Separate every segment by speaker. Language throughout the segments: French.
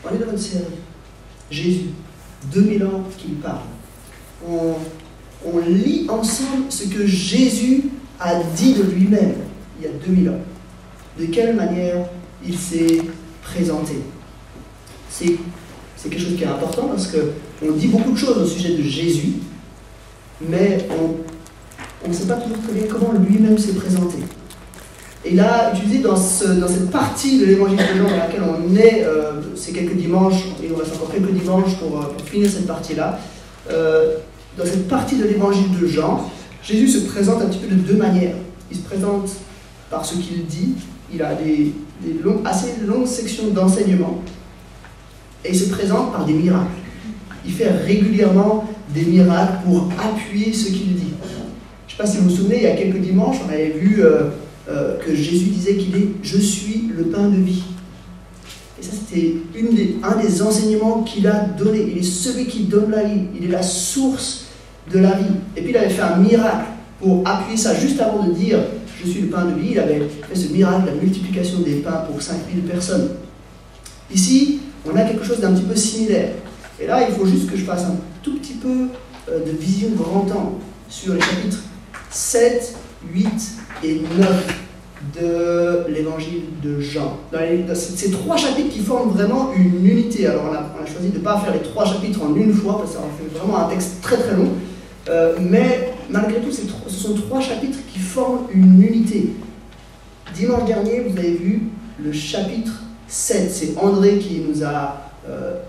Speaker 1: On est dans une série. Jésus, 2000 ans qu'il parle. On lit ensemble ce que Jésus a dit de lui-même il y a 2000 ans. De quelle manière il s'est présenté. C'est quelque chose qui est important parce qu'on dit beaucoup de choses au sujet de Jésus, mais on ne sait pas toujours très bien comment lui-même s'est présenté. Et il a utilisé dans cette partie de l'évangile de Jean dans laquelle on est, ces quelques dimanches, il nous reste encore quelques dimanches pour finir cette partie-là, dans cette partie de l'évangile de Jean, Jésus se présente un petit peu de deux manières. Il se présente par ce qu'il dit, il a des assez longues sections d'enseignement, et il se présente par des miracles. Il fait régulièrement des miracles pour appuyer ce qu'il dit. Je ne sais pas si vous vous souvenez, il y a quelques dimanches, on avait vu que Jésus disait qu'il est « Je suis le pain de vie ». Et ça, c'était un des enseignements qu'il a donné. Il est celui qui donne la vie. Il est la source de la vie. Et puis, il avait fait un miracle pour appuyer ça juste avant de dire « Je suis le pain de vie ». Il avait fait ce miracle, la multiplication des pains pour 5000 personnes. Ici, on a quelque chose d'un petit peu similaire. Et là, il faut juste que je fasse un tout petit peu de vision grand angle sur les chapitres 7, 8 et 9 de l'évangile de Jean. Dans ces trois chapitres qui forment vraiment une unité. Alors on a choisi de ne pas faire les trois chapitres en une fois, parce que ça en fait vraiment un texte très très long. Mais malgré tout, ce sont trois chapitres qui forment une unité. Dimanche dernier, vous avez vu le chapitre 7. C'est André qui nous a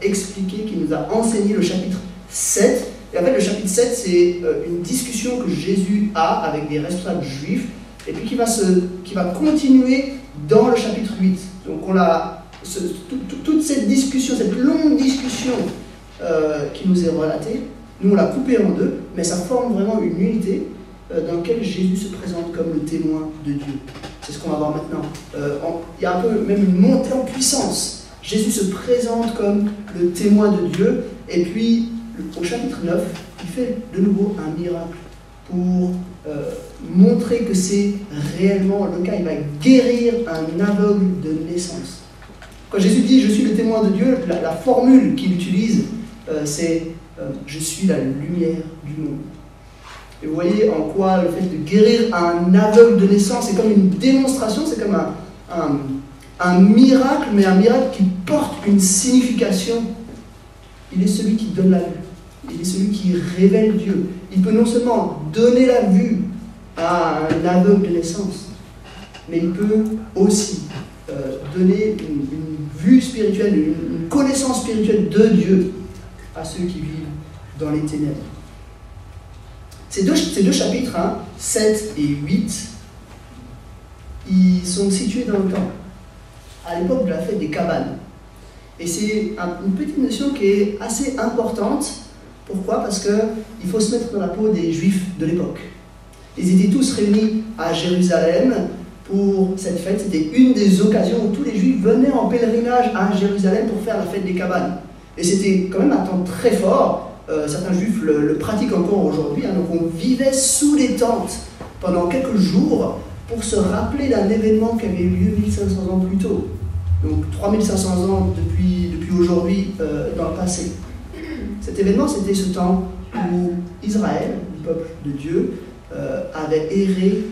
Speaker 1: expliqué, qui nous a enseigné le chapitre 7. Et en fait, le chapitre 7, c'est une discussion que Jésus a avec des responsables juifs, et puis qui va continuer dans le chapitre 8. Donc on a toute cette discussion, cette longue discussion qui nous est relatée, nous on l'a coupée en deux, mais ça forme vraiment une unité dans laquelle Jésus se présente comme le témoin de Dieu. C'est ce qu'on va voir maintenant. Il y a un peu même une montée en puissance. Jésus se présente comme le témoin de Dieu, et puis au chapitre 9, il fait de nouveau un miracle pour montrer que c'est réellement le cas. Il va guérir un aveugle de naissance. Quand Jésus dit « Je suis le témoin de Dieu », la formule qu'il utilise, c'est « Je suis la lumière du monde ». Et vous voyez en quoi le fait de guérir un aveugle de naissance, c'est comme une démonstration, c'est comme un miracle, mais un miracle qui porte une signification. Il est celui qui donne la vue. Il est celui qui révèle Dieu. Il peut non seulement donner la vue à un aveugle de naissance, mais il peut aussi donner une vue spirituelle, une connaissance spirituelle de Dieu à ceux qui vivent dans les ténèbres. Ces deux chapitres, 7 et 8, ils sont situés dans le temps, à l'époque de la fête des cabanes. Et c'est une petite notion qui est assez importante. Pourquoi? Parce qu'il faut se mettre dans la peau des Juifs de l'époque. Ils étaient tous réunis à Jérusalem pour cette fête. C'était une des occasions où tous les Juifs venaient en pèlerinage à Jérusalem pour faire la fête des cabanes. Et c'était quand même un temps très fort. Certains Juifs le pratiquent encore aujourd'hui. Donc on vivait sous les tentes pendant quelques jours pour se rappeler d'un événement qui avait eu lieu 1500 ans plus tôt. Donc 3500 ans depuis aujourd'hui dans le passé. Cet événement, c'était ce temps où Israël, le peuple de Dieu, avait erré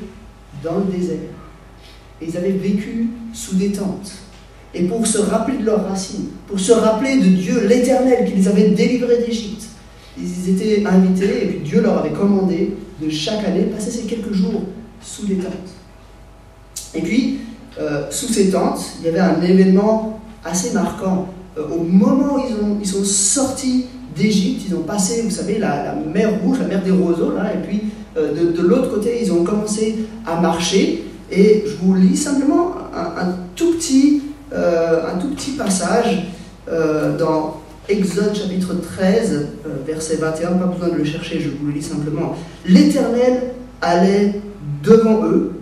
Speaker 1: dans le désert. Et ils avaient vécu sous des tentes. Et pour se rappeler de leurs racines, pour se rappeler de Dieu l'Éternel qui les avait délivrés d'Égypte, ils étaient invités, et puis Dieu leur avait commandé de chaque année passer ces quelques jours sous des tentes. Et puis, sous ces tentes, il y avait un événement assez marquant. Au moment où ils sont sortis d'Égypte, ils ont passé, vous savez, la mer Rouge, la mer des roseaux, là, et puis de l'autre côté, ils ont commencé à marcher. Et je vous lis simplement un tout petit passage dans Exode chapitre 13, verset 21, pas besoin de le chercher, je vous le lis simplement. « L'Éternel allait devant eux,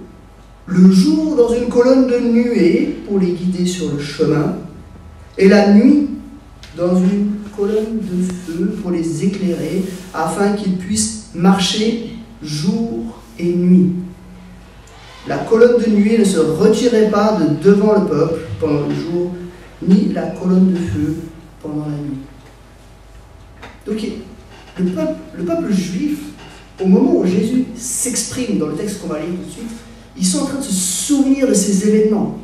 Speaker 1: le jour dans une colonne de nuée pour les guider sur le chemin, et la nuit dans une colonne de feu pour les éclairer, afin qu'ils puissent marcher jour et nuit. La colonne de nuée ne se retirait pas de devant le peuple pendant le jour, ni la colonne de feu pendant la nuit. Donc le peuple juif, au moment où Jésus s'exprime dans le texte qu'on va lire tout de suite, ils sont en train de se souvenir de ces événements.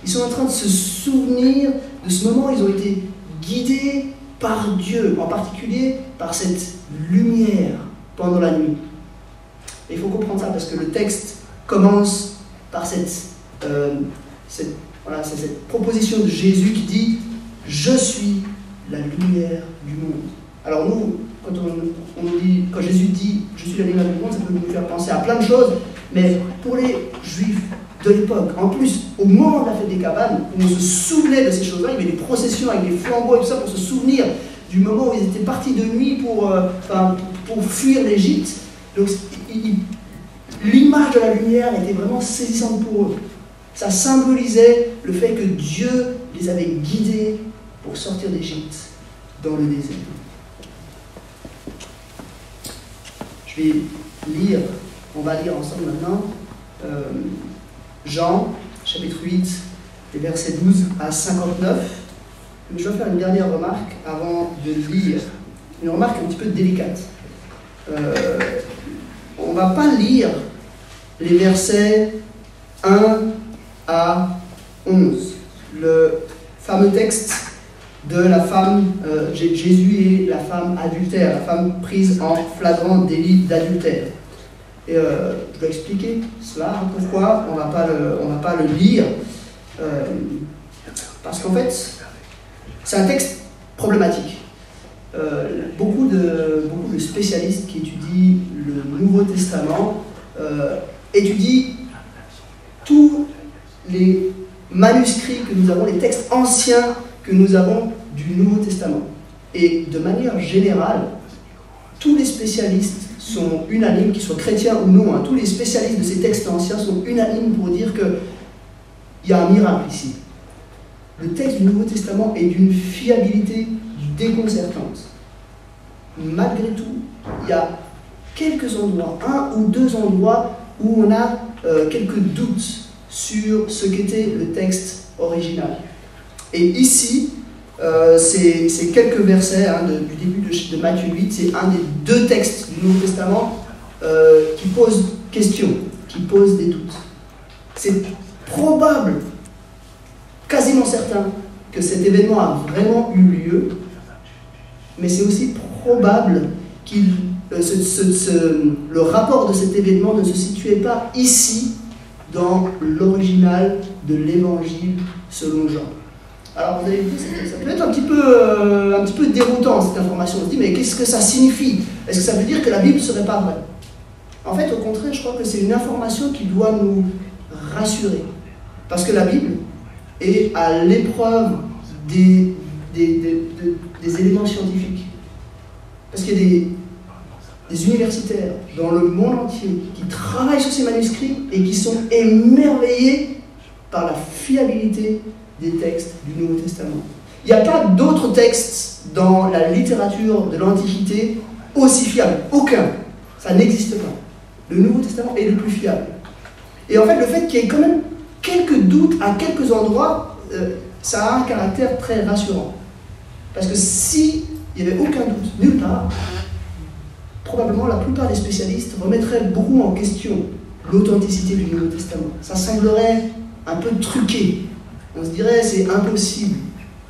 Speaker 1: Ils sont en train de se souvenir de ce moment où ils ont été guidés par Dieu, en particulier par cette lumière pendant la nuit. Et il faut comprendre ça parce que le texte commence par cette proposition de Jésus qui dit « Je suis la lumière du monde ». Alors nous, quand Jésus dit « Je suis la lumière du monde », ça peut nous faire penser à plein de choses, mais pour les Juifs de l'époque, en plus, au moment de la fête des cabanes, où on se souvenait de ces choses-là, il y avait des processions avec des flambeaux et tout ça pour se souvenir du moment où ils étaient partis de nuit pour fuir l'Égypte. Donc l'image de la lumière était vraiment saisissante pour eux. Ça symbolisait le fait que Dieu les avait guidés pour sortir d'Égypte dans le désert. Je vais lire, on va lire ensemble maintenant, Jean, chapitre 8, les versets 12 à 59. Mais je vais faire une dernière remarque avant de lire, une remarque un petit peu délicate. On ne va pas lire les versets 1 à 11, le fameux texte de la femme, Jésus et la femme adultère, la femme prise en flagrant délit d'adultère. Et je dois expliquer cela, pourquoi on ne va pas le lire. Parce qu'en fait, c'est un texte problématique. Beaucoup de spécialistes qui étudient le Nouveau Testament étudient tous les manuscrits que nous avons, les textes anciens que nous avons du Nouveau Testament. Et de manière générale, tous les spécialistes sont unanimes, qu'ils soient chrétiens ou non, tous les spécialistes de ces textes anciens sont unanimes pour dire qu'il y a un miracle ici. Le texte du Nouveau Testament est d'une fiabilité déconcertante. Malgré tout, il y a quelques endroits, un ou deux endroits où on a quelques doutes sur ce qu'était le texte original. Et ici, c'est quelques versets du début de Matthieu 8, c'est un des deux textes du Nouveau Testament qui posent question, qui posent des doutes. C'est probable, quasiment certain, que cet événement a vraiment eu lieu, mais c'est aussi probable que le rapport de cet événement ne se situait pas ici, dans l'original de l'Évangile selon Jean. Alors vous allez me dire, ça peut être un petit peu déroutant cette information. On se dit, mais qu'est-ce que ça signifie? Est-ce que ça veut dire que la Bible ne serait pas vraie? En fait, au contraire, je crois que c'est une information qui doit nous rassurer. Parce que la Bible est à l'épreuve des éléments scientifiques. Parce qu'il y a des universitaires dans le monde entier qui travaillent sur ces manuscrits et qui sont émerveillés par la fiabilité des textes du Nouveau Testament. Il n'y a pas d'autres textes dans la littérature de l'Antiquité aussi fiables. Aucun. Ça n'existe pas. Le Nouveau Testament est le plus fiable. Et en fait, le fait qu'il y ait quand même quelques doutes à quelques endroits, ça a un caractère très rassurant. Parce que s'il n'y avait aucun doute nulle part, probablement la plupart des spécialistes remettraient beaucoup en question l'authenticité du Nouveau Testament. Ça semblerait un peu truqué. On se dirait c'est impossible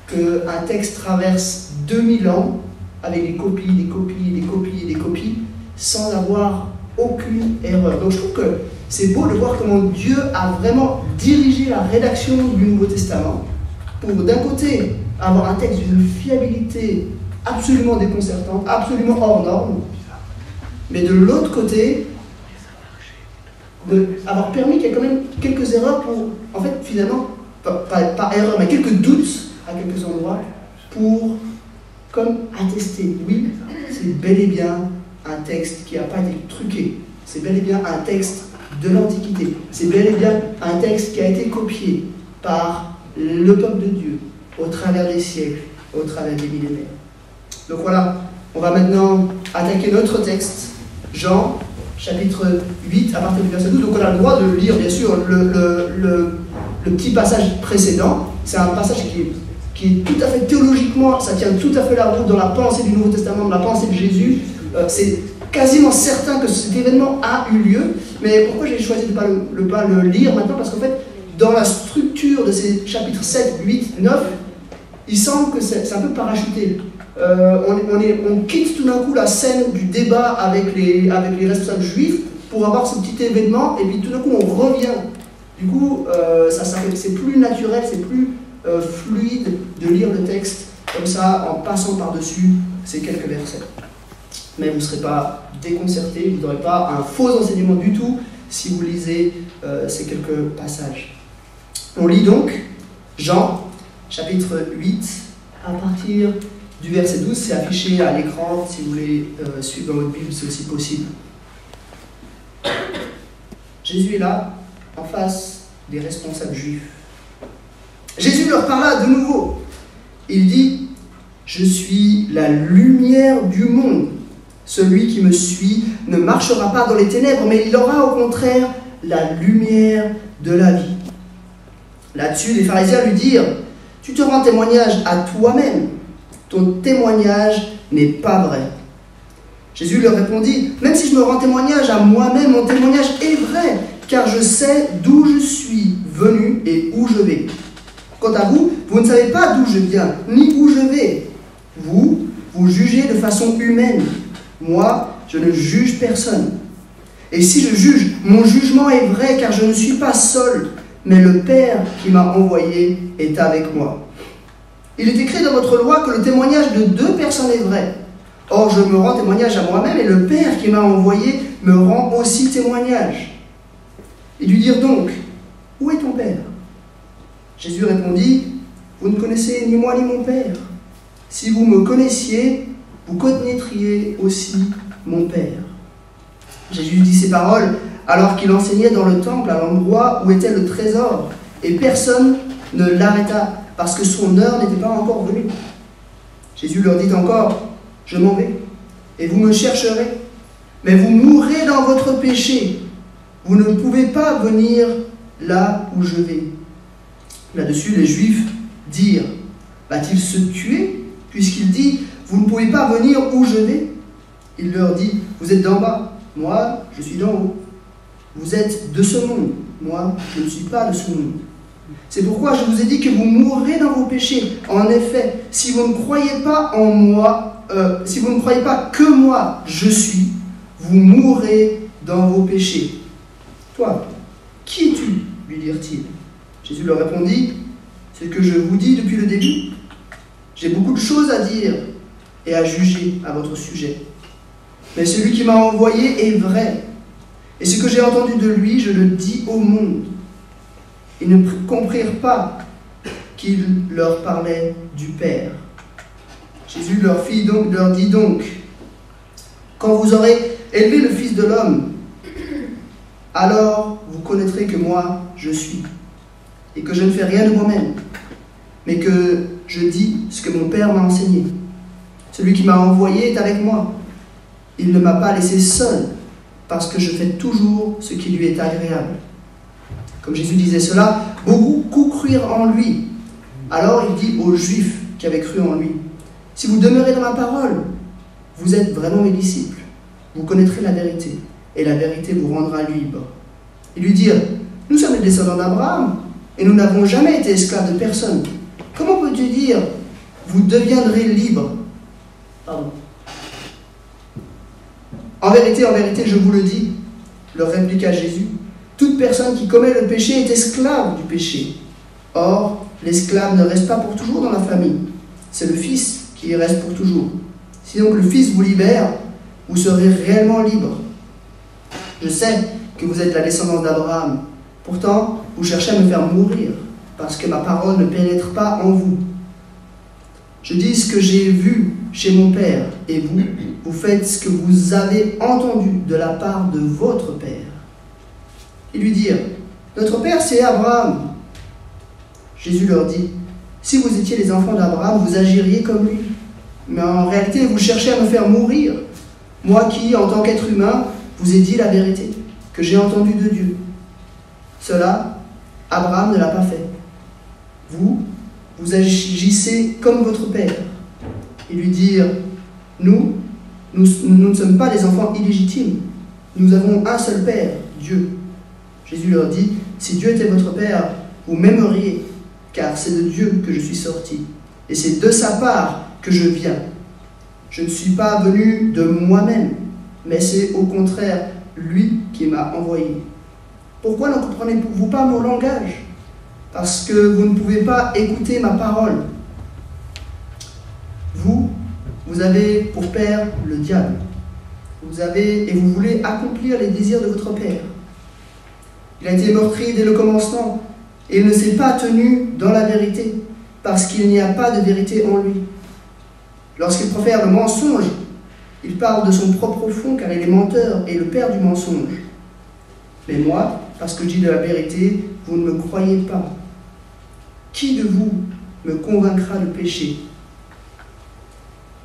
Speaker 1: qu'un texte traverse 2000 ans avec des copies, des copies, des copies et des copies sans avoir aucune erreur. Donc je trouve que c'est beau de voir comment Dieu a vraiment dirigé la rédaction du Nouveau Testament pour d'un côté avoir un texte d'une fiabilité absolument déconcertante, absolument hors norme, mais de l'autre côté, avoir permis qu'il y ait quand même quelques erreurs pour, en fait, finalement, pas erreur, mais quelques doutes à quelques endroits pour, comme attester, oui, c'est bel et bien un texte qui n'a pas été truqué, c'est bel et bien un texte de l'Antiquité, c'est bel et bien un texte qui a été copié par le peuple de Dieu au travers des siècles, au travers des millénaires. Donc voilà, on va maintenant attaquer notre texte, Jean, chapitre 8, à partir du verset 12. Donc on a le droit de lire, bien sûr, le petit passage précédent. C'est un passage qui est qui est tout à fait théologiquement, ça tient tout à fait la route dans la pensée du Nouveau Testament, dans la pensée de Jésus. C'est quasiment certain que cet événement a eu lieu. Mais pourquoi j'ai choisi de ne pas le lire maintenant? Parce qu'en fait, dans la structure de ces chapitres 7, 8, 9, il semble que c'est un peu parachuté. On quitte tout d'un coup la scène du débat avec les responsables juifs pour avoir ce petit événement, et puis tout d'un coup on revient. Du coup, c'est plus naturel, c'est plus fluide de lire le texte comme ça, en passant par-dessus ces quelques versets. Mais vous ne serez pas déconcertés, vous n'aurez pas un faux enseignement du tout si vous lisez ces quelques passages. On lit donc Jean, chapitre 8, à partir du verset 12, c'est affiché à l'écran, si vous voulez suivre dans votre Bible, c'est aussi possible. Jésus est là, en face des responsables juifs. Jésus leur parla de nouveau. Il dit, « Je suis la lumière du monde. Celui qui me suit ne marchera pas dans les ténèbres, mais il aura au contraire la lumière de la vie. » Là-dessus, les pharisiens lui dirent, « Tu te rends témoignage à toi-même. Ton témoignage n'est pas vrai. » Jésus leur répondit, « Même si je me rends témoignage à moi-même, mon témoignage est vrai, car je sais d'où je suis venu et où je vais. Quant à vous, vous ne savez pas d'où je viens, ni où je vais. Vous jugez de façon humaine. Moi, je ne juge personne. Et si je juge, mon jugement est vrai, car je ne suis pas seul, mais le Père qui m'a envoyé est avec moi. Il est écrit dans votre loi que le témoignage de 2 personnes est vrai. Or, je me rends témoignage à moi-même, et le Père qui m'a envoyé me rend aussi témoignage. » Ils lui dirent donc, « Où est ton Père ?» Jésus répondit, « Vous ne connaissez ni moi ni mon Père. Si vous me connaissiez, vous connaîtriez aussi mon Père. » Jésus dit ces paroles alors qu'il enseignait dans le temple à l'endroit où était le trésor, et personne ne l'arrêta, parce que son heure n'était pas encore venue. Jésus leur dit encore, « Je m'en vais, et vous me chercherez, mais vous mourrez dans votre péché. Vous ne pouvez pas venir là où je vais. » Là-dessus, les Juifs dirent, « Va-t-il se tuer, puisqu'il dit, vous ne pouvez pas venir où je vais ?» Il leur dit, « Vous êtes d'en bas, moi je suis d'en haut. Vous êtes de ce monde, moi je ne suis pas de ce monde. C'est pourquoi je vous ai dit que vous mourrez dans vos péchés. En effet, si vous ne croyez pas en moi, si vous ne croyez pas que moi je suis, vous mourrez dans vos péchés. Toi, qui es-tu » lui dirent-ils. Jésus leur répondit, « C'est ce que je vous dis depuis le début. J'ai beaucoup de choses à dire et à juger à votre sujet. Mais celui qui m'a envoyé est vrai, et ce que j'ai entendu de lui, je le dis au monde. » Ils ne comprirent pas qu'il leur parlait du Père. Jésus leur dit donc, « Quand vous aurez élevé le Fils de l'homme, alors vous connaîtrez que moi, je suis, et que je ne fais rien de moi-même, mais que je dis ce que mon Père m'a enseigné. Celui qui m'a envoyé est avec moi. Il ne m'a pas laissé seul, parce que je fais toujours ce qui lui est agréable. » Comme Jésus disait cela, beaucoup crurent en lui. Alors il dit aux Juifs qui avaient cru en lui, « Si vous demeurez dans ma parole, vous êtes vraiment mes disciples. Vous connaîtrez la vérité, et la vérité vous rendra libre. » Ils lui dirent, « Nous sommes les descendants d'Abraham, et nous n'avons jamais été esclaves de personne. Comment peux-tu dire, vous deviendrez libres ?» Pardon. « En vérité, je vous le dis, leur répliqua Jésus, toute personne qui commet le péché est esclave du péché. Or, l'esclave ne reste pas pour toujours dans la famille. C'est le Fils qui y reste pour toujours. Si donc le Fils vous libère, vous serez réellement libre. Je sais que vous êtes la descendance d'Abraham. Pourtant, vous cherchez à me faire mourir, parce que ma parole ne pénètre pas en vous. Je dis ce que j'ai vu chez mon Père, et vous faites ce que vous avez entendu de la part de votre Père. » Ils lui dirent, « Notre Père, c'est Abraham. » Jésus leur dit, « Si vous étiez les enfants d'Abraham, vous agiriez comme lui. Mais en réalité, vous cherchez à me faire mourir. Moi qui, en tant qu'être humain, vous ai dit la vérité, que j'ai entendue de Dieu. Cela, Abraham ne l'a pas fait. Vous vous agissez comme votre père. Et lui dire, nous ne sommes pas des enfants illégitimes. Nous avons un seul Père, Dieu. Jésus leur dit, si Dieu était votre Père, vous m'aimeriez, car c'est de Dieu que je suis sorti. Et c'est de sa part que je viens. Je ne suis pas venu de moi-même, mais c'est au contraire lui qui m'a envoyé. Pourquoi ne comprenez-vous pas mon langage? Parce que vous ne pouvez pas écouter ma parole. Vous avez pour père le diable. Et vous voulez accomplir les désirs de votre père. Il a été meurtri dès le commencement, et il ne s'est pas tenu dans la vérité, parce qu'il n'y a pas de vérité en lui. Lorsqu'il profère le mensonge, il parle de son propre fond, car il est menteur et le père du mensonge. Mais moi, parce que je dis de la vérité, vous ne me croyez pas. Qui de vous me convaincra de péché?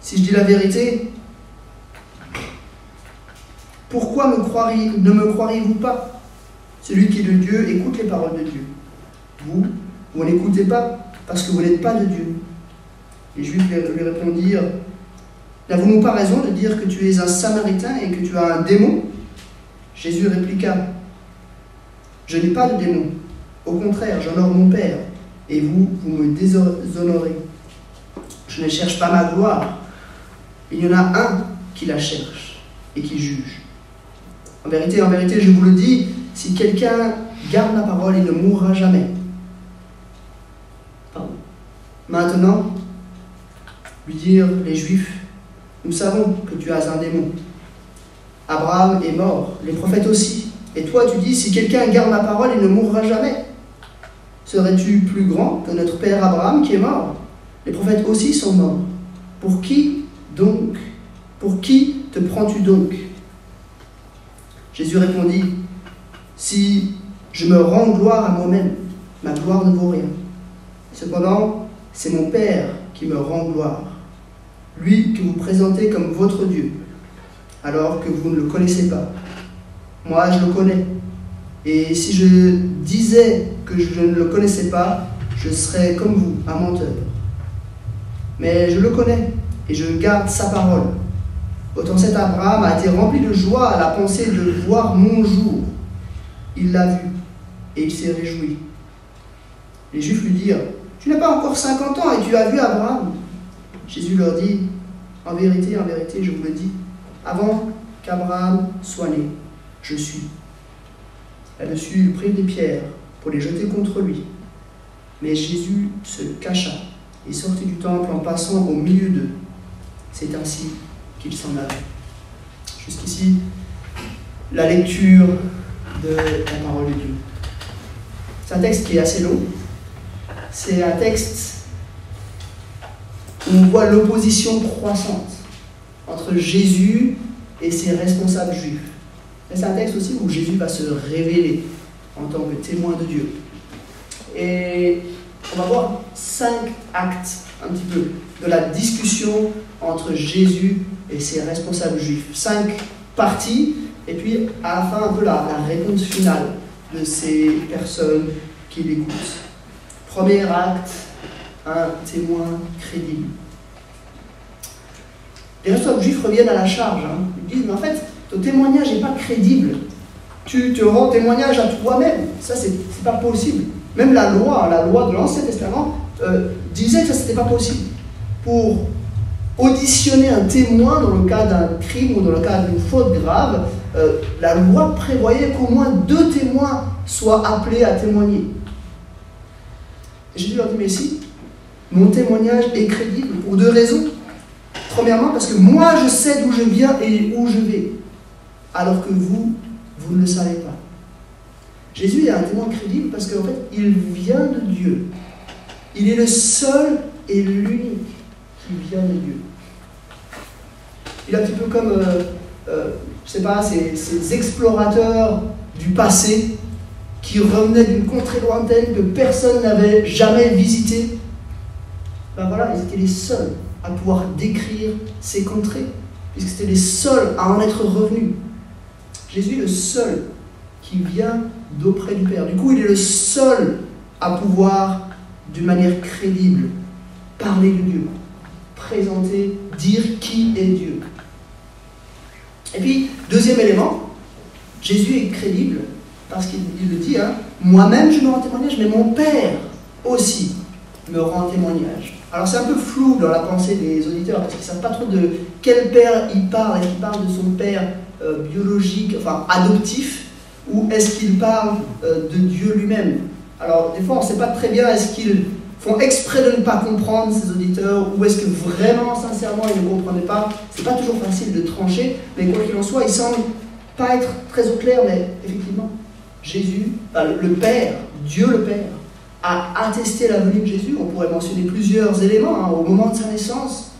Speaker 1: Si je dis la vérité, pourquoi ne me croiriez-vous pas? Celui qui est de Dieu écoute les paroles de Dieu. Vous n'écoutez pas parce que vous n'êtes pas de Dieu. Les Juifs lui répondirent, n'avons-nous pas raison de dire que tu es un Samaritain et que tu as un démon? Jésus répliqua, je n'ai pas de démon. Au contraire, j'honore mon Père, et vous me déshonorez. Je ne cherche pas ma gloire. Il y en a un qui la cherche et qui juge. En vérité, je vous le dis, si quelqu'un garde ma parole, il ne mourra jamais. Pardon. Maintenant, lui dirent les Juifs, nous savons que tu as un démon. Abraham est mort, les prophètes aussi. Et toi, tu dis, si quelqu'un garde ma parole, il ne mourra jamais. Serais-tu plus grand que notre père Abraham qui est mort? Les prophètes aussi sont morts. Pour qui te prends-tu donc? Jésus répondit, si je me rends gloire à moi-même, ma gloire ne vaut rien. Cependant, c'est mon Père qui me rend gloire, lui que vous présentez comme votre Dieu, alors que vous ne le connaissez pas. Moi, je le connais. Et si je disais que je ne le connaissais pas, je serais comme vous, un menteur. Mais je le connais, et je garde sa parole. Votre ancêtre Abraham a été rempli de joie à la pensée de voir mon jour. Il l'a vu, et il s'est réjoui. Les Juifs lui dirent, tu n'as pas encore 50 ans, et tu as vu Abraham? Jésus leur dit, en vérité, je vous le dis, avant qu'Abraham soit né, je suis. Là-dessus, il prit des pierres pour les jeter contre lui. Mais Jésus se cacha et sortit du temple en passant au milieu d'eux. C'est ainsi qu'il s'en allait. Jusqu'ici, la lecture de la parole de Dieu. C'est un texte qui est assez long. C'est un texte où on voit l'opposition croissante entre Jésus et ses responsables juifs. C'est un texte aussi où Jésus va se révéler en tant que témoin de Dieu. Et on va voir 5 actes, un petit peu, de la discussion entre Jésus et ses responsables juifs. 5 parties, et puis à la fin, un peu la réponse finale de ces personnes qui l'écoutent. Premier acte, un témoin crédible. Les responsables juifs reviennent à la charge. Ils disent, mais en fait, ton témoignage n'est pas crédible. Tu te rends témoignage à toi-même. Ça, c'est pas possible. Même la loi de l'Ancien Testament disait que ça, c'était pas possible. Pour auditionner un témoin dans le cas d'un crime ou dans le cas d'une faute grave, la loi prévoyait qu'au moins 2 témoins soient appelés à témoigner. Et Jésus leur dit, mais si, mon témoignage est crédible pour 2 raisons. Premièrement, parce que moi, je sais d'où je viens et où je vais, alors que vous ne le savez pas. Jésus est un témoin crédible parce qu'en fait, il vient de Dieu. Il est le seul et l'unique qui vient de Dieu. Il est un petit peu comme, je sais pas, ces explorateurs du passé qui revenaient d'une contrée lointaine que personne n'avait jamais visitée. Ben voilà, ils étaient les seuls à pouvoir décrire ces contrées, puisque c'était les seuls à en être revenus. Jésus est le seul qui vient d'auprès du Père. Du coup, il est le seul à pouvoir d'une manière crédible, parler de Dieu, présenter, dire qui est Dieu. Et puis, deuxième élément, Jésus est crédible parce qu'il le dit, hein, moi-même je me rends témoignage, mais mon Père aussi me rend témoignage. Alors c'est un peu flou dans la pensée des auditeurs parce qu'ils ne savent pas trop de quel père il parle. Est-ce qu'il parle de son père biologique, enfin adoptif, ou est-ce qu'il parle de Dieu lui-même? Alors des fois on ne sait pas très bien, est-ce qu'ils font exprès de ne pas comprendre ces auditeurs, ou est-ce que vraiment, sincèrement, ils ne comprenaient pas? C'est pas toujours facile de trancher, mais quoi qu'il en soit, il semble pas être très au clair, mais effectivement, Jésus, le Père, Dieu le Père, a attesté la venue de Jésus. On pourrait mentionner plusieurs éléments. Hein. Au moment de sa naissance,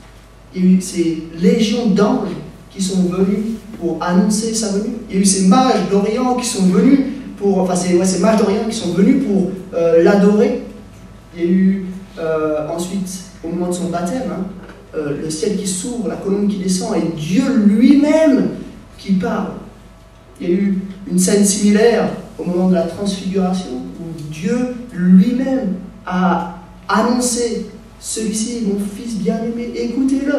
Speaker 1: il y a eu ces légions d'anges qui sont venus pour annoncer sa venue. Il y a eu ces mages d'Orient qui sont venus pour, enfin ces mages d'Orient qui sont venus pour l'adorer. Il y a eu ensuite, au moment de son baptême, hein, le ciel qui s'ouvre, la colonne qui descend, et Dieu lui-même qui parle. Il y a eu une scène similaire au moment de la transfiguration, où Dieu lui-même a annoncé: celui-ci est mon fils bien-aimé, écoutez-le.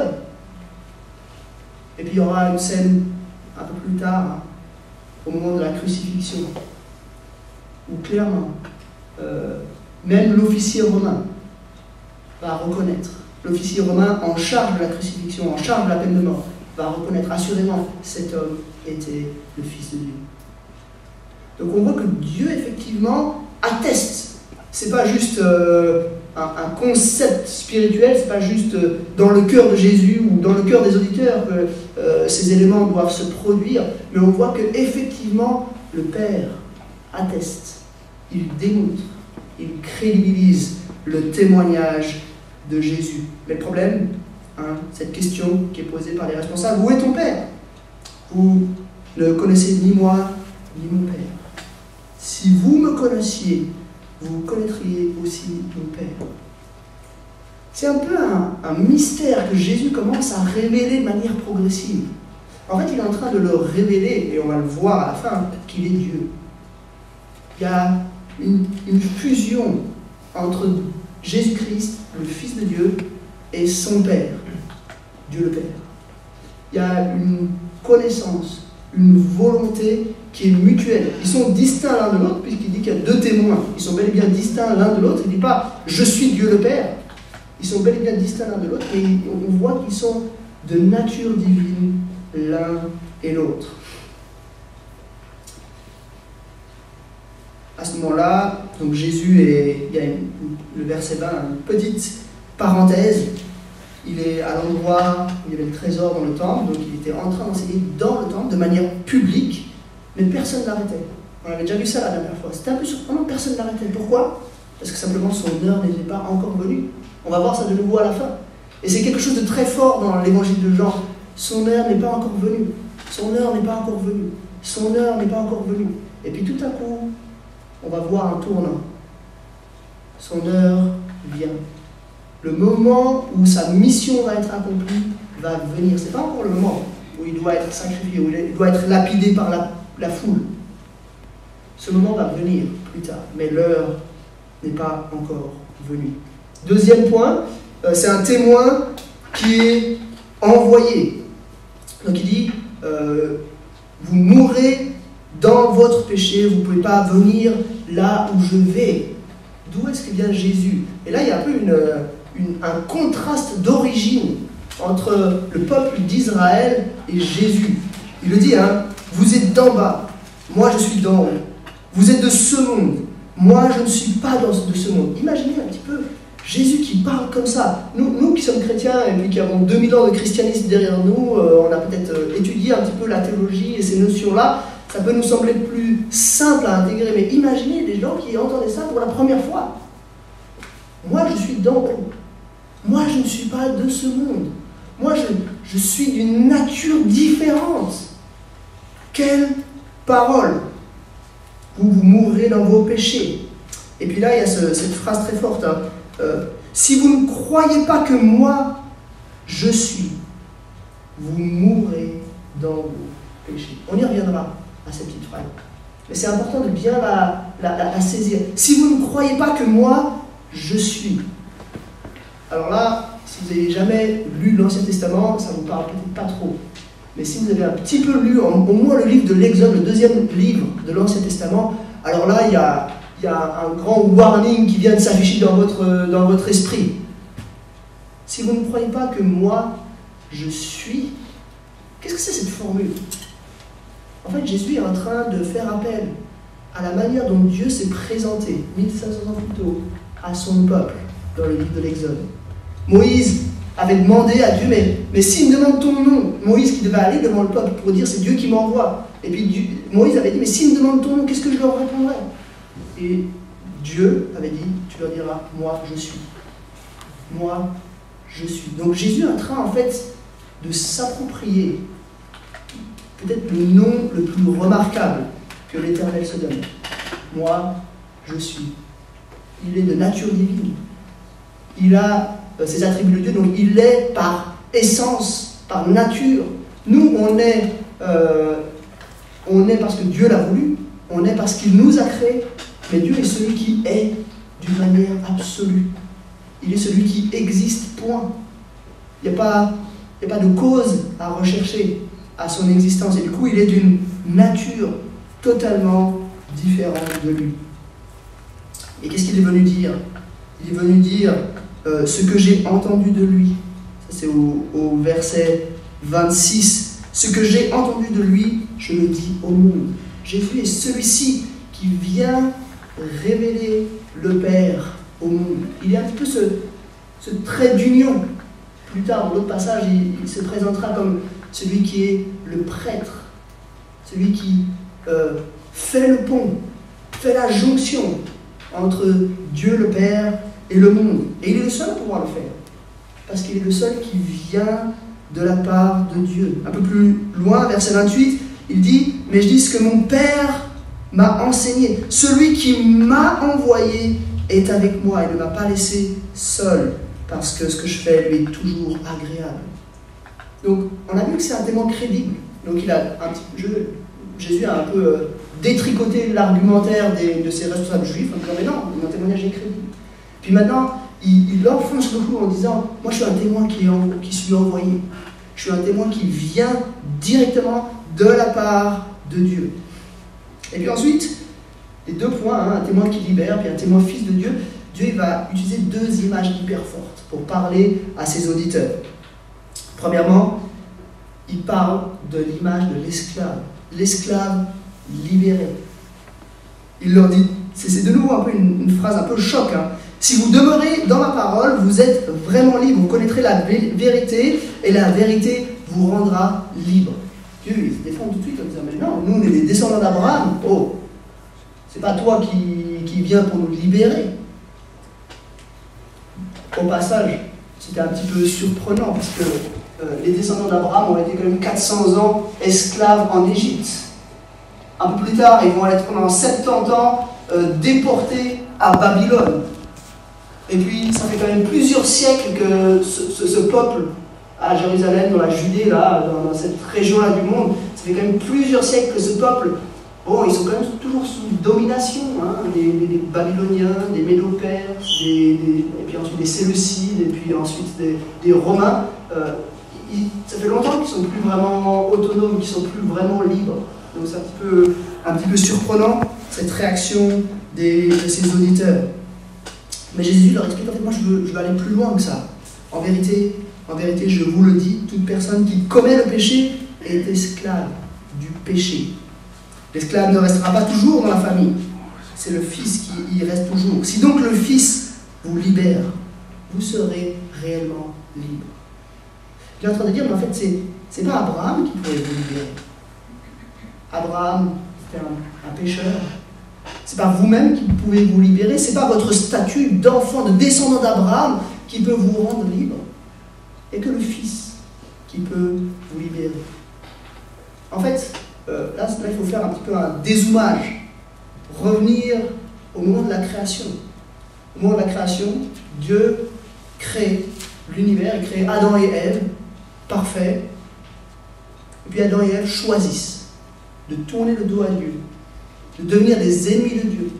Speaker 1: Et puis il y aura une scène un peu plus tard, hein, au moment de la crucifixion, où clairement, même l'officier romain va reconnaître, l'officier romain en charge de la crucifixion, en charge de la peine de mort, va reconnaître assurément cet homme était le Fils de Dieu. Donc on voit que Dieu effectivement atteste. C'est pas juste un concept spirituel, c'est pas juste dans le cœur de Jésus ou dans le cœur des auditeurs que ces éléments doivent se produire, mais on voit que effectivement le Père atteste, il démontre, il crédibilise le témoignage de Jésus. Mais le problème, hein, cette question qui est posée par les responsables: où est ton Père? Vous ne connaissez ni moi ni mon Père. Si vous me connaissiez, vous connaîtriez aussi mon Père. C'est un peu un mystère que Jésus commence à révéler de manière progressive. En fait, il est en train de le révéler, et on va le voir à la fin, qu'il est Dieu. Il y a une fusion entre Jésus-Christ, le Fils de Dieu, et son Père, Dieu le Père. Il y a une connaissance, une volonté qui est mutuelle. Ils sont distincts l'un de l'autre, puisqu'il dit qu'il y a deux témoins. Ils sont bel et bien distincts l'un de l'autre. Il ne dit pas « je suis Dieu le Père ». Ils sont bel et bien distincts l'un de l'autre, et on voit qu'ils sont de nature divine l'un et l'autre. À ce moment-là, donc Jésus il y a le verset 20, une petite parenthèse. Il est à l'endroit où il y avait le trésor dans le temple, donc il était en train d'enseigner dans le temple de manière publique, mais personne ne l'arrêtait. On avait déjà vu ça la dernière fois. C'était un peu surprenant, personne ne l'arrêtait. Pourquoi? Parce que simplement son heure n'était pas encore venue. On va voir ça de nouveau à la fin. Et c'est quelque chose de très fort dans l'évangile de Jean. Son heure n'est pas encore venue. Son heure n'est pas encore venue. Son heure n'est pas encore venue. Et puis tout à coup, on va voir un tournant. Son heure vient. Le moment où sa mission va être accomplie va venir. Ce n'est pas encore le moment où il doit être sacrifié, où il doit être lapidé par la foule. Ce moment va venir plus tard, mais l'heure n'est pas encore venue. Deuxième point, c'est un témoin qui est envoyé. Donc il dit, vous mourrez dans votre péché, vous ne pouvez pas venir là où je vais. D'où est-ce que vient Jésus? Et là, il y a un peu un contraste d'origine entre le peuple d'Israël et Jésus. Il le dit, hein, vous êtes d'en bas, moi je suis d'en haut. Vous êtes de ce monde, moi je ne suis pas de ce monde. Imaginez un petit peu Jésus qui parle comme ça. Nous qui sommes chrétiens et puis qui avons 2000 ans de christianisme derrière nous, on a peut-être étudié un petit peu la théologie et ces notions-là. Ça peut nous sembler plus simple à intégrer, mais imaginez des gens qui entendaient ça pour la première fois. Moi je suis d'en haut. Moi je ne suis pas de ce monde. Moi je suis d'une nature différente. Quelle parole! Vous mourrez dans vos péchés. Et puis là il y a cette phrase très forte. Hein. Si vous ne croyez pas que moi je suis, vous mourrez dans vos péchés. On y reviendra à cette petite phrase. Mais c'est important de bien la saisir. Si vous ne croyez pas que moi je suis. Alors là, si vous n'avez jamais lu l'Ancien Testament, ça ne vous parle peut-être pas trop. Mais si vous avez un petit peu lu, au moins le livre de l'Exode, le deuxième livre de l'Ancien Testament, alors là, il y a un grand warning qui vient de s'afficher dans votre esprit. Si vous ne croyez pas que moi, je suis, qu'est-ce que c'est cette formule? En fait, Jésus est en train de faire appel à la manière dont Dieu s'est présenté, 1500 ans plus tôt, à son peuple, dans le livre de l'Exode. Moïse avait demandé à Dieu, mais s'il me demande ton nom, Moïse qui devait aller devant le peuple pour dire c'est Dieu qui m'envoie. Et puis Moïse avait dit, mais s'il me demande ton nom, qu'est-ce que je leur répondrai? Et Dieu avait dit, tu leur diras, moi je suis. Moi je suis. Donc Jésus est en train en fait de s'approprier peut-être le nom le plus remarquable que l'Éternel se donne. Moi je suis. Il est de nature divine. Il a ses attributs de Dieu, donc il est par essence, par nature. Nous, on est parce que Dieu l'a voulu, on est parce qu'il nous a créés, mais Dieu est celui qui est d'une manière absolue. Il est celui qui existe, point. Il n'y a pas de cause à rechercher à son existence, et du coup, il est d'une nature totalement différente de lui. Et qu'est-ce qu'il est venu dire? Il est venu dire ce que j'ai entendu de lui. Ça, c'est au verset 26. Ce que j'ai entendu de lui, je le dis au monde. Jésus est celui-ci qui vient révéler le Père au monde. Il y a un petit peu ce trait d'union. Plus tard, dans l'autre passage, il se présentera comme celui qui est le prêtre, celui qui fait le pont, fait la jonction entre Dieu le Père et le monde. Et il est le seul à pouvoir le faire, parce qu'il est le seul qui vient de la part de Dieu. Un peu plus loin, verset 28, il dit « Mais je dis ce que mon Père m'a enseigné. Celui qui m'a envoyé est avec moi et ne m'a pas laissé seul, parce que ce que je fais lui est toujours agréable. » Donc, on a vu que c'est un témoin crédible. Donc, Jésus a un peu détricoté l'argumentaire de ses responsables juifs en disant « Mais non, mon témoignage est crédible. » Puis maintenant, il enfonce le clou en disant « Moi, je suis un témoin qui suis envoyé. Je suis un témoin qui vient directement de la part de Dieu. » Et puis ensuite, les deux points, un témoin qui libère, puis un témoin fils de Dieu, Dieu il va utiliser deux images hyper fortes pour parler à ses auditeurs. Premièrement, il parle de l'image de l'esclave libéré. Il leur dit, c'est de nouveau un peu une phrase un peu choc, hein. Si vous demeurez dans ma parole, vous êtes vraiment libre, vous connaîtrez la vérité, et la vérité vous rendra libre. Dieu il se défend tout de suite en disant, mais non, nous on est des descendants d'Abraham, oh, c'est pas toi qui viens pour nous libérer. Au passage, c'était un petit peu surprenant, parce que les descendants d'Abraham ont été quand même 400 ans esclaves en Égypte. Un peu plus tard, ils vont être pendant 70 ans déportés à Babylone. Et puis, ça fait quand même plusieurs siècles que ce peuple à Jérusalem, dans la Judée, là, dans cette région-là du monde, ça fait quand même plusieurs siècles que ce peuple, bon, ils sont quand même toujours sous domination, hein, des Babyloniens, des Médo-Perses, et puis ensuite des Séleucides, et puis ensuite des Romains. Ça fait longtemps qu'ils ne sont plus vraiment autonomes, qu'ils ne sont plus vraiment libres. Donc c'est un petit peu surprenant, cette réaction de ses auditeurs. Mais Jésus leur explique, en fait, moi je veux aller plus loin que ça. En vérité, je vous le dis, toute personne qui commet le péché est esclave du péché. L'esclave ne restera pas toujours dans la famille. C'est le Fils qui y reste toujours. Si donc le Fils vous libère, vous serez réellement libre. Il est en train de dire, mais en fait, c'est pas Abraham qui pourrait vous libérer. Abraham, c'était un pécheur. C'est pas vous-même qui pouvez vous libérer. C'est pas votre statut d'enfant, de descendant d'Abraham qui peut vous rendre libre. Et que le Fils qui peut vous libérer. En fait, là, il faut faire un petit peu un dézoomage. Revenir au moment de la création. Au moment de la création, Dieu crée l'univers, il crée Adam et Ève, parfait. Et puis Adam et Ève choisissent de tourner le dos à Dieu, de devenir des ennemis de Dieu,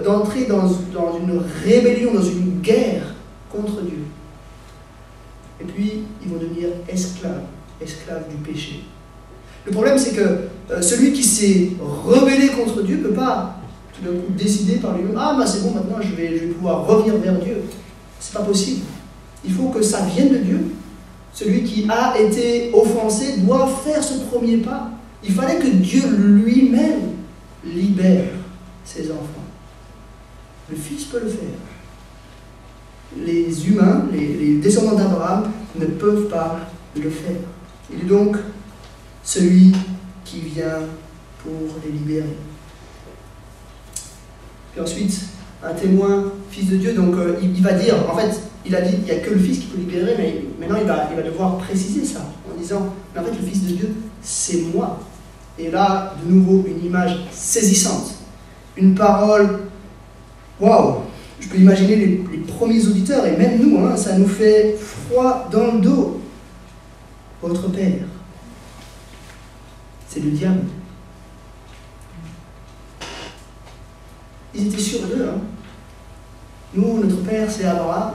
Speaker 1: d'entrer dans une rébellion, dans une guerre contre Dieu. Et puis, ils vont devenir esclaves du péché. Le problème, c'est que celui qui s'est rebellé contre Dieu ne peut pas tout d'un coup décider par lui-même, ah, bah c'est bon, maintenant je vais pouvoir revenir vers Dieu. C'est pas possible. Il faut que ça vienne de Dieu. Celui qui a été offensé doit faire ce premier pas. Il fallait que Dieu lui-même libère ses enfants. Le Fils peut le faire. Les humains, les descendants d'Abraham, ne peuvent pas le faire. Il est donc celui qui vient pour les libérer. Puis ensuite, un témoin, fils de Dieu, donc il va dire, en fait, il a dit, il n'y a que le Fils qui peut libérer, mais maintenant il va devoir préciser ça, en disant, mais en fait le Fils de Dieu, c'est moi. Et là, de nouveau, une image saisissante, une parole, waouh, je peux imaginer les premiers auditeurs, et même nous, hein, ça nous fait froid dans le dos. Votre Père, c'est le diable. Ils étaient sûrs d'eux. Hein. Nous, notre Père, c'est Abraham.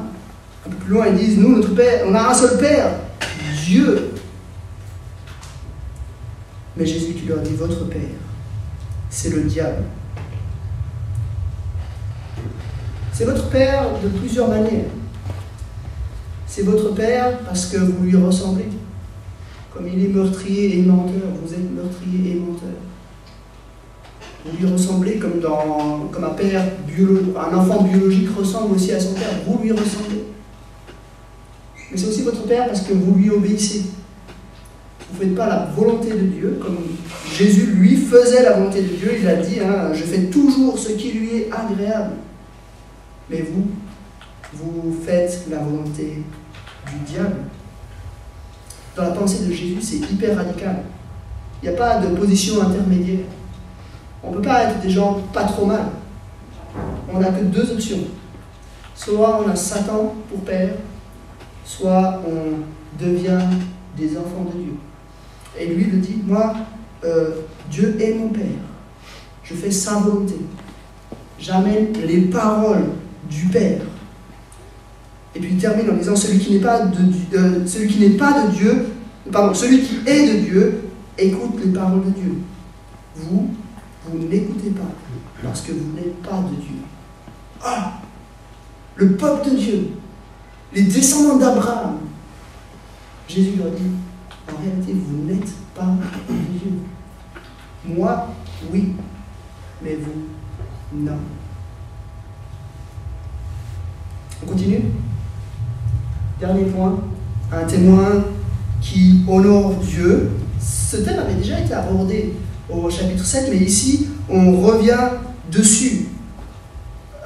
Speaker 1: Un peu plus loin, ils disent, nous, notre Père, on a un seul Père, Dieu. Mais Jésus qui leur dit, votre Père, c'est le diable. C'est votre Père de plusieurs manières. C'est votre Père parce que vous lui ressemblez. Comme il est meurtrier et menteur, vous êtes meurtrier et menteur. Vous lui ressemblez comme un enfant biologique ressemble aussi à son père. Vous lui ressemblez. Mais c'est aussi votre Père parce que vous lui obéissez. Vous ne faites pas la volonté de Dieu, comme Jésus, lui, faisait la volonté de Dieu. Il a dit, hein, je fais toujours ce qui lui est agréable. Mais vous faites la volonté du diable. Dans la pensée de Jésus, c'est hyper radical. Il n'y a pas de position intermédiaire. On ne peut pas être des gens pas trop mal. On n'a que deux options. Soit on a Satan pour père, soit on devient des enfants de Dieu. Et lui le dit, moi, Dieu est mon Père. Je fais sa volonté. J'amène les paroles du Père. Et puis il termine en disant, celui qui est de Dieu, écoute les paroles de Dieu. Vous n'écoutez pas, parce que vous n'êtes pas de Dieu. Ah! Le peuple de Dieu, les descendants d'Abraham. Jésus leur dit, en réalité, vous n'êtes pas de Dieu. Moi, oui, mais vous, non. On continue? Dernier point, un témoin qui honore Dieu. Ce thème avait déjà été abordé au chapitre 7, mais ici, on revient dessus.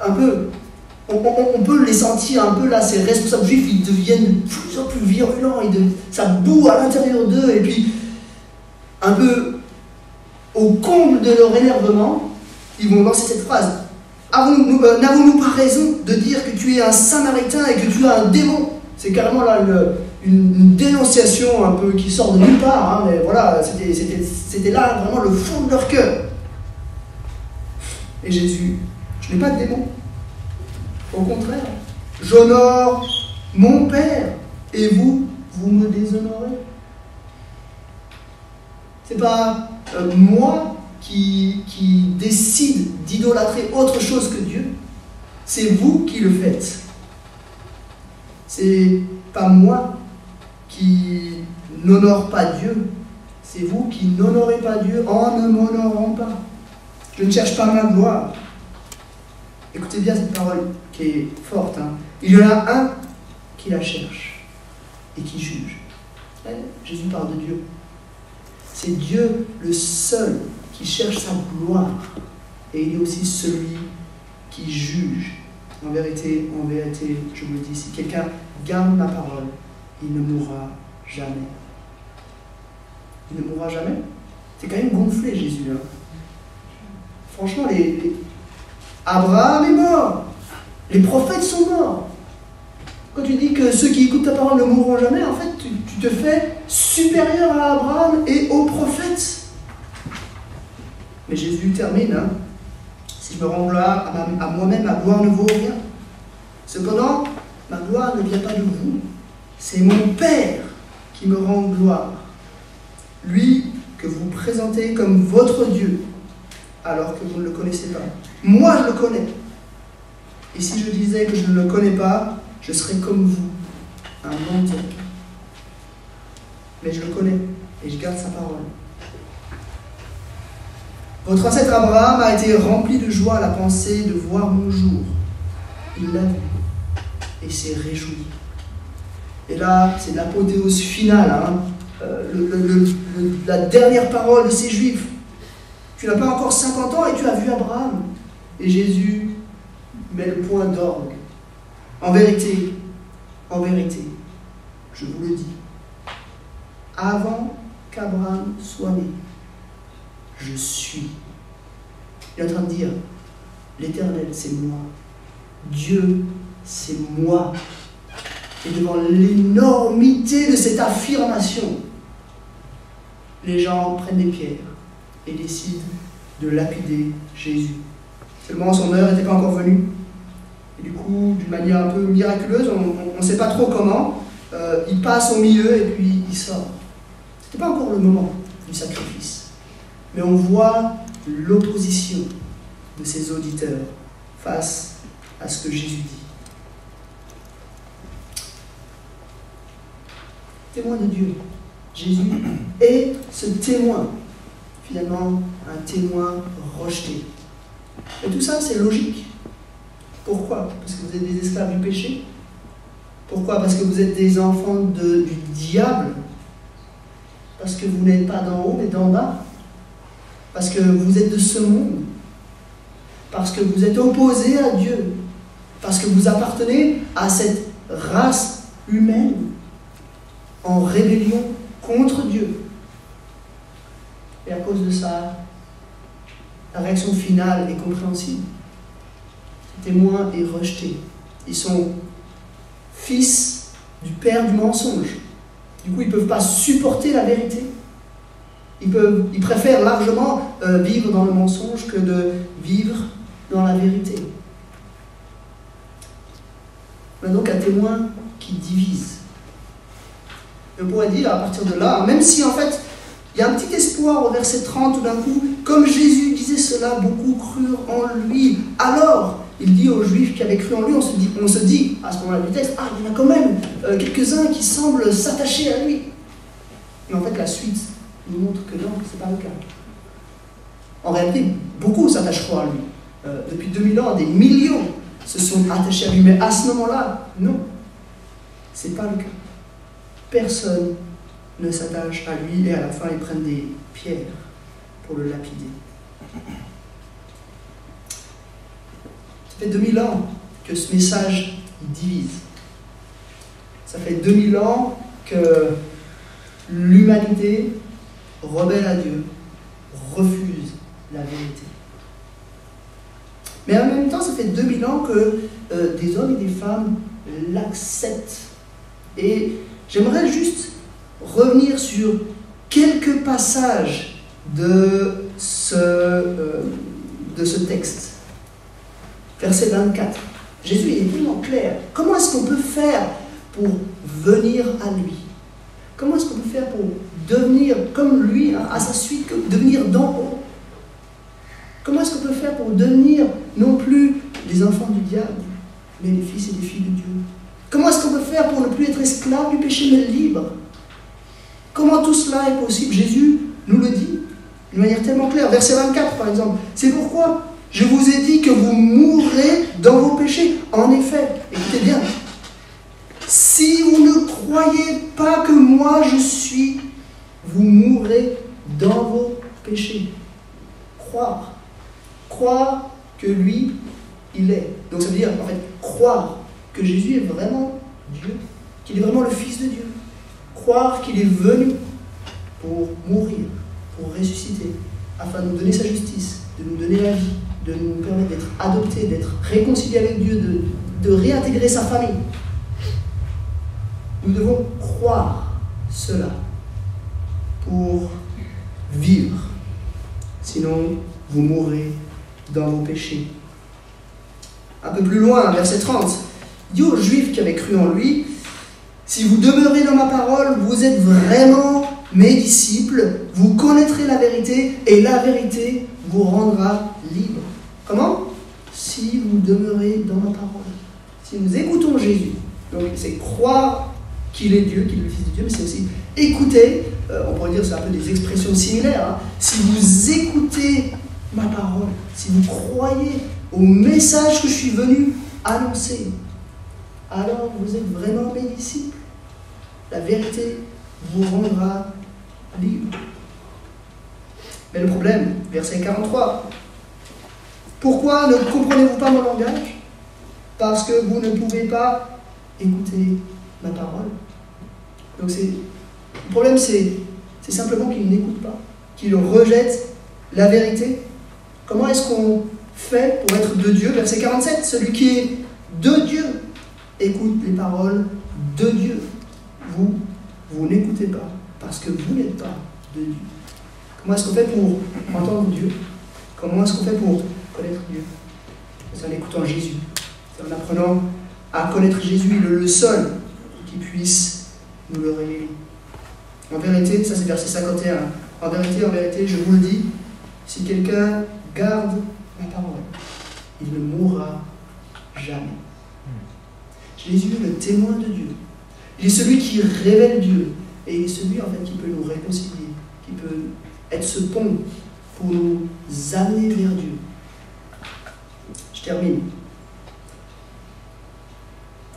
Speaker 1: Un peu. On peut les sentir un peu là, ces responsables juifs, ils deviennent de plus en plus virulents, ça boue à l'intérieur d'eux, et puis, un peu au comble de leur énervement, ils vont lancer cette phrase. N'avons-nous pas raison de dire que tu es un Samaritain et que tu as un démon? C'est carrément là une dénonciation un peu qui sort de nulle part, hein, mais voilà, c'était là vraiment le fond de leur cœur. Et Jésus, je n'ai pas de démon. Au contraire, j'honore mon Père et vous me déshonorez. C'est pas moi qui décide d'idolâtrer autre chose que Dieu, c'est vous qui le faites. C'est pas moi qui n'honore pas Dieu, c'est vous qui n'honorez pas Dieu en ne m'honorant pas. Je ne cherche pas ma gloire. Écoutez bien cette parole qui est forte. Hein. Il y en a un qui la cherche et qui juge. Jésus parle de Dieu. C'est Dieu le seul qui cherche sa gloire. Et il est aussi celui qui juge. En vérité, je vous le dis, si quelqu'un garde ma parole, il ne mourra jamais. Il ne mourra jamais? C'est quand même gonflé, Jésus. Hein. Franchement, Abraham est mort. Les prophètes sont morts. Quand tu dis que ceux qui écoutent ta parole ne mourront jamais, en fait, tu te fais supérieur à Abraham et aux prophètes. Mais Jésus termine, hein. Si Si je me rends gloire à moi-même, ma gloire ne vaut rien. Cependant, ma gloire ne vient pas de vous. C'est mon Père qui me rend gloire. Lui que vous présentez comme votre Dieu, alors que vous ne le connaissez pas. Moi, je le connais. Et si je disais que je ne le connais pas, je serais comme vous, un menteur. Mais je le connais et je garde sa parole. Votre ancêtre Abraham a été rempli de joie à la pensée de voir mon jour. Il l'a vu et s'est réjoui. Et là, c'est l'apothéose finale, hein, la dernière parole de ces Juifs. Tu n'as pas encore 50 ans et tu as vu Abraham. Et Jésus met le point d'orgue. En vérité, je vous le dis, avant qu'Abraham soit né, je suis. Il est en train de dire, l'Éternel, c'est moi. Dieu, c'est moi. Et devant l'énormité de cette affirmation, les gens prennent des pierres et décident de lapider Jésus. Seulement, son heure n'était pas encore venue. Et du coup, d'une manière un peu miraculeuse, on ne sait pas trop comment, il passe au milieu et puis il sort. Ce n'était pas encore le moment du sacrifice. Mais on voit l'opposition de ses auditeurs face à ce que Jésus dit. Témoin de Dieu, Jésus est ce témoin, finalement un témoin rejeté. Et tout ça, c'est logique. Pourquoi? Parce que vous êtes des esclaves du péché. Pourquoi? Parce que vous êtes des enfants du diable. Parce que vous n'êtes pas d'en haut, mais d'en bas. Parce que vous êtes de ce monde. Parce que vous êtes opposés à Dieu. Parce que vous appartenez à cette race humaine en rébellion contre Dieu. Et à cause de ça, la réaction finale est compréhensible. Ce témoin est rejeté. Ils sont fils du père du mensonge. Du coup, ils ne peuvent pas supporter la vérité. Ils préfèrent largement vivre dans le mensonge que de vivre dans la vérité. On a donc un témoin qui divise. Et on pourrait dire à partir de là, même si en fait il y a un petit espoir au verset 30 tout d'un coup, comme Jésus disait cela, beaucoup crurent en lui. Alors, il dit aux Juifs qui avaient cru en lui, on se dit à ce moment-là du texte, ah, il y en a quand même quelques-uns qui semblent s'attacher à lui. Mais en fait, la suite nous montre que non, ce n'est pas le cas. En réalité, beaucoup s'attacheront à lui. Depuis 2000 ans, des millions se sont attachés à lui. Mais à ce moment-là, non, ce n'est pas le cas. Personne ne s'attache à lui et à la fin, ils prennent des pierres pour le lapider. Ça fait 2000 ans que ce message divise. Ça fait 2000 ans que l'humanité, rebelle à Dieu, refuse la vérité. Mais en même temps, ça fait 2000 ans que des hommes et des femmes l'acceptent. Et j'aimerais juste revenir sur quelques passages de ce texte. Verset 24. Jésus est tellement clair. Comment est-ce qu'on peut faire pour venir à lui? Comment est-ce qu'on peut faire pour devenir comme lui, à sa suite, devenir d'en haut? Comment est-ce qu'on peut faire pour devenir non plus les enfants du diable, mais les fils et les filles de Dieu? Comment est-ce qu'on peut faire pour ne plus être esclave du péché, mais libre? Comment tout cela est possible? Jésus nous le dit d'une manière tellement claire. Verset 24, par exemple. C'est pourquoi je vous ai dit que vous mourrez dans vos péchés. En effet, écoutez bien, si vous ne croyez pas que moi je suis, vous mourrez dans vos péchés. Croire. Croire que lui, il est. Donc ça veut dire, en fait, croire que Jésus est vraiment Dieu, qu'il est vraiment le Fils de Dieu. Croire qu'il est venu pour mourir, pour ressusciter, afin de nous donner sa justice, de nous donner la vie, de nous permettre d'être adoptés, d'être réconciliés avec Dieu, de réintégrer sa famille. Nous devons croire cela pour vivre. Sinon, vous mourrez dans vos péchés. Un peu plus loin, verset 30, il dit aux Juifs qui avaient cru en lui, « Si vous demeurez dans ma parole, vous êtes vraiment mes disciples, vous connaîtrez la vérité, et la vérité vous rendra libre. » Comment? Si vous demeurez dans ma parole. Si nous écoutons Jésus, donc c'est croire qu'il est Dieu, qu'il est le Fils de Dieu, mais c'est aussi écouter, on pourrait dire c'est un peu des expressions similaires, hein. Si vous écoutez ma parole, si vous croyez au message que je suis venu annoncer, alors vous êtes vraiment mes disciples. La vérité vous rendra libre. Mais le problème, verset 43, pourquoi ne comprenez-vous pas mon langage? Parce que vous ne pouvez pas écouter ma parole. Donc le problème, c'est simplement qu'ils n'écoutent pas, qu'ils rejettent la vérité. Comment est-ce qu'on fait pour être de Dieu? Verset 47, celui qui est de Dieu écoute les paroles de Dieu. Vous n'écoutez pas parce que vous n'êtes pas de Dieu. Comment est-ce qu'on fait pour entendre Dieu? Comment est-ce qu'on fait pour connaître Dieu? C'est en écoutant Jésus. C'est en apprenant à connaître Jésus, le seul qui puisse nous le révéler. En vérité, ça c'est verset 51. En vérité, je vous le dis, si quelqu'un garde ma parole, il ne mourra jamais. Jésus est le témoin de Dieu. Il est celui qui révèle Dieu. Et il est celui en fait qui peut nous réconcilier, qui peut être ce pont pour nous amener vers Dieu. Je termine.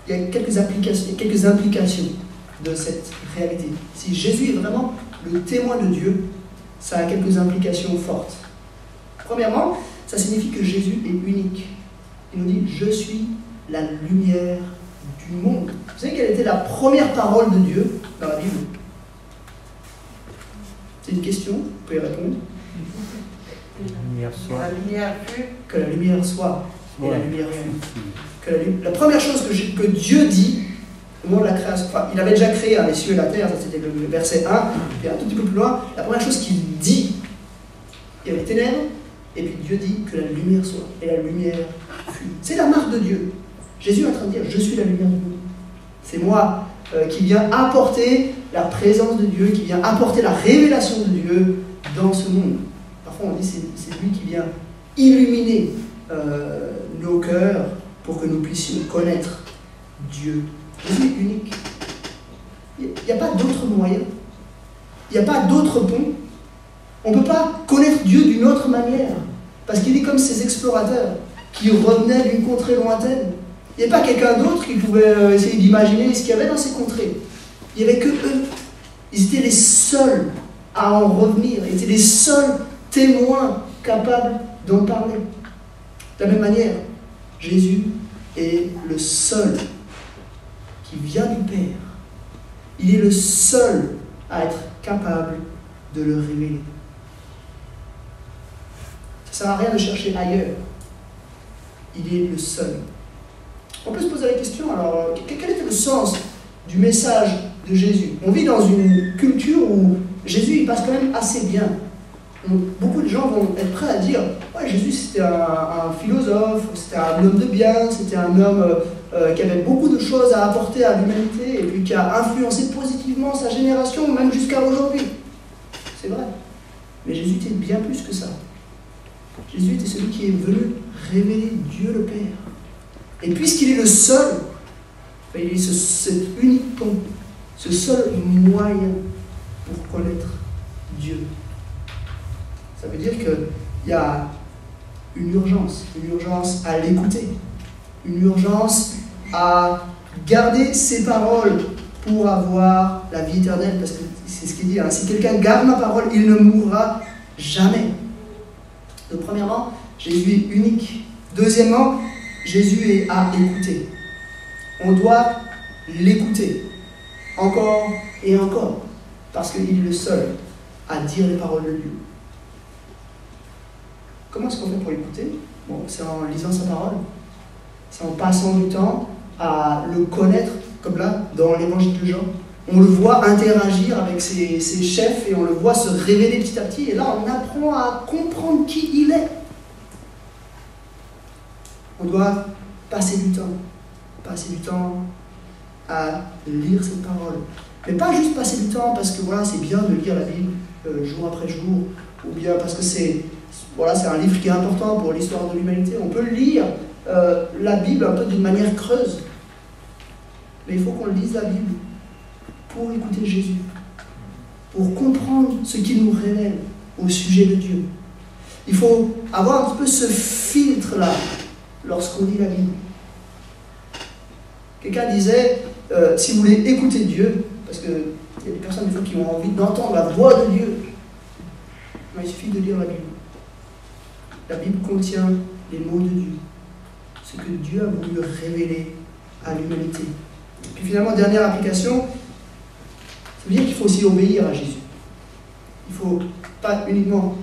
Speaker 1: Il y a quelques implications de cette réalité. Si Jésus est vraiment le témoin de Dieu, ça a quelques implications fortes. Premièrement, ça signifie que Jésus est unique. Il nous dit « Je suis la lumière du monde ». Vous savez quelle était la première parole de Dieu dans la Bible? C'est une question, vous pouvez répondre.
Speaker 2: La lumière soit.
Speaker 3: La lumière fut.
Speaker 1: Que la lumière soit. Et la lumière fut. La première chose que Dieu dit au moment de la création, enfin, il avait déjà créé les cieux et la terre, ça c'était le verset 1, puis un tout petit peu plus loin, la première chose qu'il dit, il y avait les ténèbres, et puis Dieu dit que la lumière soit. Et la lumière fut. C'est la marque de Dieu. Jésus est en train de dire, je suis la lumière du monde. C'est moi qui viens apporter la présence de Dieu, qui vient apporter la révélation de Dieu dans ce monde. Parfois on dit c'est lui qui vient illuminer nos cœurs pour que nous puissions connaître Dieu. Jésus est unique. Il n'y a pas d'autre moyen. Il n'y a pas d'autre pont. On ne peut pas connaître Dieu d'une autre manière. Parce qu'il est comme ces explorateurs qui revenaient d'une contrée lointaine. Il n'y avait pas quelqu'un d'autre qui pouvait essayer d'imaginer ce qu'il y avait dans ces contrées. Il n'y avait que eux. Ils étaient les seuls à en revenir. Ils étaient les seuls témoins capables d'en parler. De la même manière, Jésus est le seul qui vient du Père. Il est le seul à être capable de le révéler. Ça ne sert à rien de chercher ailleurs. Il est le seul. On peut se poser la question, alors, quel était le sens du message de Jésus? On vit dans une culture où Jésus il passe quand même assez bien. Beaucoup de gens vont être prêts à dire ouais, Jésus c'était un philosophe, c'était un homme de bien, c'était un homme qui avait beaucoup de choses à apporter à l'humanité et puis qui a influencé positivement sa génération, même jusqu'à aujourd'hui. C'est vrai. Mais Jésus était bien plus que ça. Jésus était celui qui est venu révéler Dieu le Père. Et puisqu'il est le seul, il est cet unique pont, ce seul moyen pour connaître Dieu. Ça veut dire qu'il y a une urgence à l'écouter, une urgence à garder ses paroles pour avoir la vie éternelle, parce que c'est ce qu'il dit, hein, si quelqu'un garde ma parole, il ne mourra jamais. Donc premièrement, Jésus est unique. Deuxièmement, Jésus est à écouter. On doit l'écouter encore et encore, parce qu'il est le seul à dire les paroles de Dieu. Comment est-ce qu'on fait pour l'écouter? Bon, c'est en lisant sa parole, c'est en passant du temps à le connaître, comme là, dans l'évangile de Jean. On le voit interagir avec ses chefs et on le voit se révéler petit à petit. Et là, on apprend à comprendre qui il est. On doit passer du temps à lire cette parole. Mais pas juste passer du temps parce que voilà, c'est bien de lire la Bible jour après jour, ou bien parce que c'est un livre qui est important pour l'histoire de l'humanité. On peut lire la Bible un peu d'une manière creuse. Mais il faut qu'on lise la Bible pour écouter Jésus, pour comprendre ce qu'il nous révèle au sujet de Dieu. Il faut avoir un petit peu ce filtre-là lorsqu'on lit la Bible. Quelqu'un disait, si vous voulez écouter Dieu, parce qu'il y a des personnes des fois qui ont envie d'entendre la voix de Dieu, mais il suffit de lire la Bible. La Bible contient les mots de Dieu, ce que Dieu a voulu révéler à l'humanité. Puis finalement, dernière application, ça veut dire qu'il faut aussi obéir à Jésus. Il ne faut pas uniquement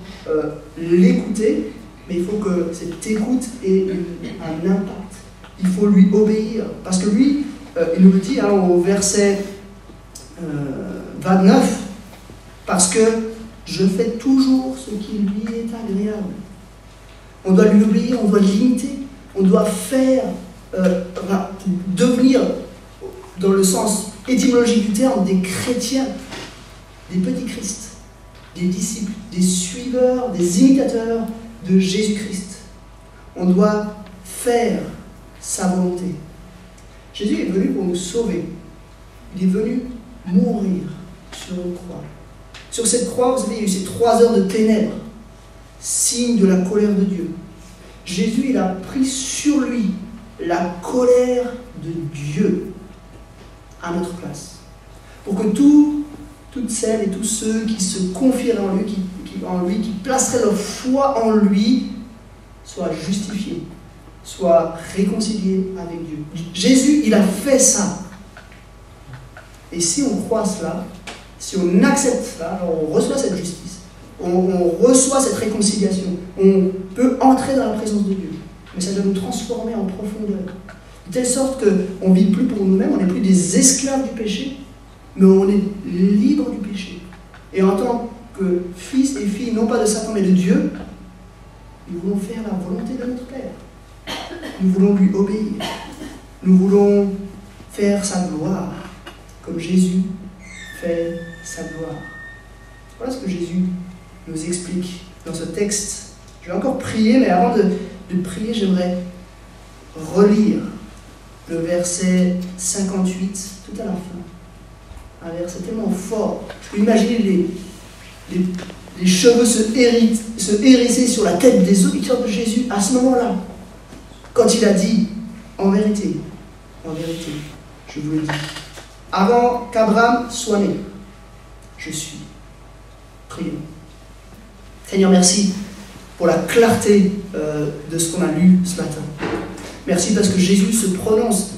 Speaker 1: l'écouter, mais il faut que cette écoute ait un impact. Il faut lui obéir, parce que lui, il nous le dit au verset 29, parce que je fais toujours ce qui lui est agréable. On doit lui obéir, on doit l'imiter, on doit devenir, dans le sens étymologique du terme, des chrétiens, des petits Christ, des disciples, des suiveurs, des imitateurs de Jésus-Christ. On doit faire sa volonté. Jésus est venu pour nous sauver. Il est venu mourir sur une croix. Sur cette croix, vous savez, il y a eu ces 3 heures de ténèbres, signe de la colère de Dieu. Jésus, il a pris sur lui la colère de Dieu à notre place. Pour que toutes celles et tous ceux qui se confieraient en lui, qui placeraient leur foi en lui, soient justifiés, soient réconciliés avec Dieu. Jésus, il a fait ça. Et si on croit cela, si on accepte cela, alors on reçoit cette justice, on reçoit cette réconciliation, on peut entrer dans la présence de Dieu. Mais ça doit nous transformer en profondeur. De telle sorte qu'on ne vit plus pour nous-mêmes, on n'est plus des esclaves du péché, mais on est libre du péché. Et en tant que fils et filles, non pas de Satan, mais de Dieu, nous voulons faire la volonté de notre Père. Nous voulons lui obéir. Nous voulons faire sa gloire, comme Jésus fait sa gloire. Voilà ce que Jésus nous explique dans ce texte. Je vais encore prier, mais avant de prier, j'aimerais relire le verset 58 tout à la fin. Un verset tellement fort. Je peux imaginer les cheveux se hérisser sur la tête des auditeurs de Jésus à ce moment-là. Quand il a dit, en vérité, je vous le dis, avant qu'Abraham soit né, je suis. Prions. Seigneur, merci pour la clarté de ce qu'on a lu ce matin. Merci parce que Jésus se présente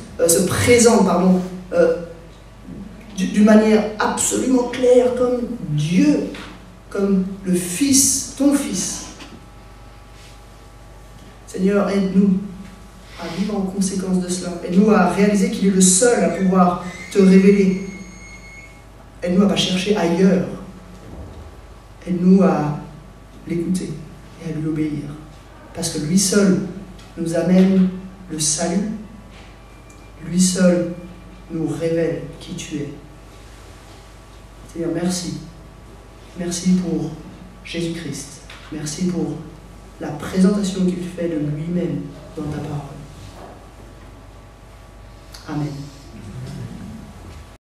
Speaker 1: d'une manière absolument claire comme Dieu, comme le Fils, ton Fils. Seigneur, aide-nous à vivre en conséquence de cela. Aide-nous à réaliser qu'il est le seul à pouvoir te révéler. Aide-nous à ne pas chercher ailleurs. Aide-nous à l'écouter et à lui obéir. Parce que lui seul nous amène le salut. Lui seul nous révèle qui tu es. Seigneur, merci. Merci pour Jésus-Christ. Merci pour la présentation qu'il fait de lui-même dans ta parole. Amen.